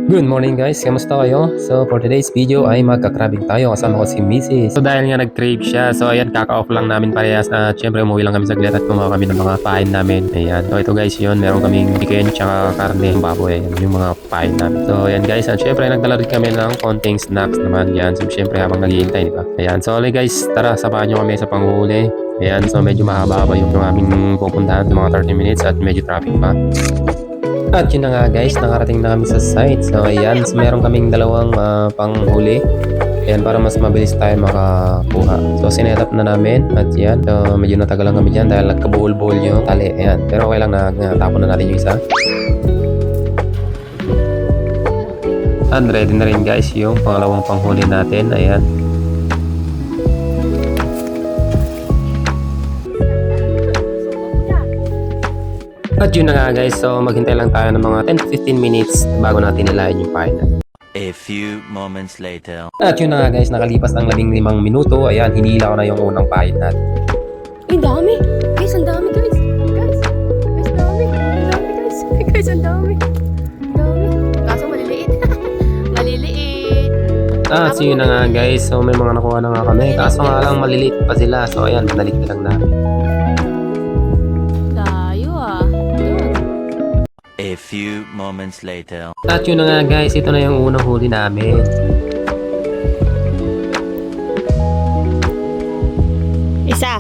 Good morning guys, kamusta kayo? So for today's video ay magka-crabbing tayo kasama ko si Mrs. So dahil nga nag-crave siya, so ayan kaka-off lang namin parehas at syempre umuwi lang kami saglit at kumuha kami ng mga pain namin. Ayan, so ito guys yun, meron kaming chicken tsaka karne ng baboy, ayan yung mga pain namin. So ayan guys, at syempre nagdala rin kami ng konting snacks naman yan. So syempre habang naghihintay, diba? Ayan, so okay guys, tara samahan nyo kami sa panghuli. Ayan, so medyo mahaba-haba yung aming pupuntahan sa mga 30 minutes at medyo traffic pa. At yun na nga guys, nakarating na kami sa site. So ayan, so meron kaming dalawang panghuli. Ayan, para mas mabilis tayo makakuha. So sinetap na namin at yan. So medyo natagal lang kami dyan dahil nagkabuhol-buhol yung tali. Ayan, pero okay lang na tapon na natin yung isa. At ready na rin guys yung pangalawang panghuli natin. Ayan. At yun na nga guys, so maghintay lang tayo ng mga 10 to 15 minutes bago natin nilayan yung pain. A few moments later. At yun na nga guys, nakalipas ng 15 minuto, ayan, hinila ko na yung unang pain natin. Ang dami! Guys, ang dami guys! Guys! Guys, dami! Ang dami guys! Guys, ang dami! Ang dami! Kaso maliliit! Maliliit! So yun na nga guys, so may mga nakuha na nga kami. Kaso nga lang maliliit pa sila, so ayan, binalit na lang namin. A few moments later. At yun na nga guys, ito na yung unang huli namin. Isa.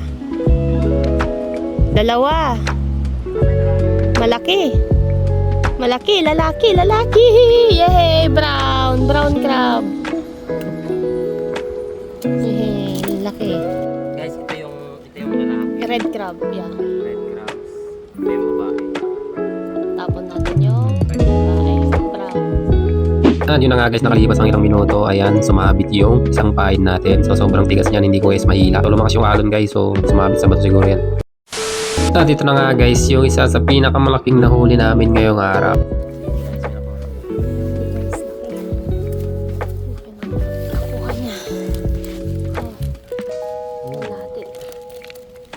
Dalawa. Malaki. Malaki, lalaki, lalaki. Yay! Brown. Brown crab. Yay! Laki. Guys, ito yung lalaki. Red crab, yeah. Red crabs. Ito yung babae. Tapon natin yung brown. At yun na nga guys, nakalipas ng ilang minuto, ayan, sumabit yung isang pain natin. So sobrang tigas niyan, hindi ko guys mahila. So lumakas yung alon guys, so sumabit sa bato siguro yan. At dito na nga guys, yung isa sa pinakamalaking nahuli namin ngayong araw. Nakuha niya. Oh. Natin.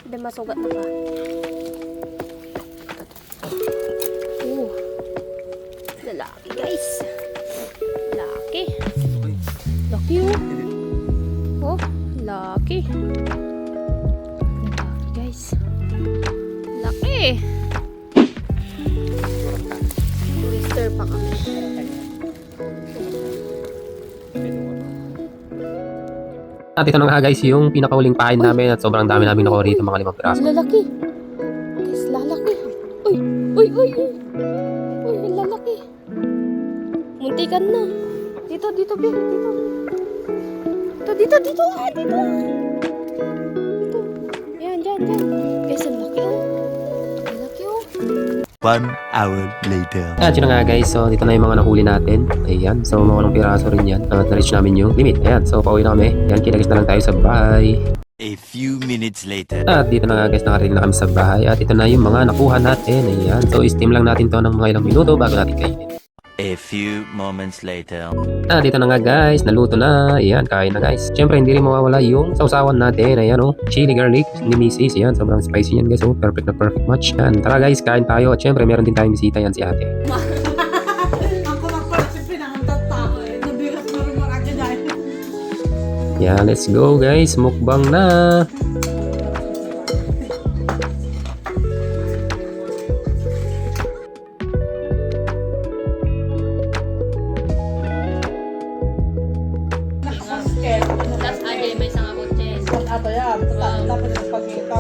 Hindi masugat na ba? Lalaki guys. Laki. Laki oh. Oh, laki. Laki guys. Laki. Twister pa kami. At ito na nga guys, yung pinakauling pain namin at sobrang dami namin nakuha rito, mga 5 piraso. Lalaki. Guys, lalaki. Uy, uy, uy, uy. Uy, lalaki. Muntikan na. Dito, dito, babe. Dito. Dito, dito. Ah, dito. Dito. Yan, dyan, dyan. Guys, ang laki oh. Ang laki oh. 1 hour later. At yun na nga guys, so dito na yung mga nahuli natin. Ayan, so mga walang piraso rin yan. At na-reach namin yung limit. Ayan, so pauwi na kami. Ayan, kinagis na lang tayo sa bahay. A few minutes later. At dito na nga guys, nakarating na kami sa bahay. At ito na yung mga nakuha natin. Ayan, so steam lang natin to ng mga ilang minuto bago natin kainin. A few moments later. Dito na nga guys, naluto na. Ayan, kain na guys. Siyempre, hindi rin mawawala yung sausawan natin. Ayan oh, chili garlic ni Mrs. Ayan, sobrang spicy yan guys. Oh, perfect na perfect match. Ayan, tara guys, kain tayo. At siyempre, meron din tayong bisita yan si ate. Ako lang pala siyempre nakantat ako eh. Nabigas mo rin mga agad dahil. Yeah, let's go guys. Mukbang na. Nakasket. Tapos Ajay, may isang ako chest. Ato yan. Tapos yung pagkita.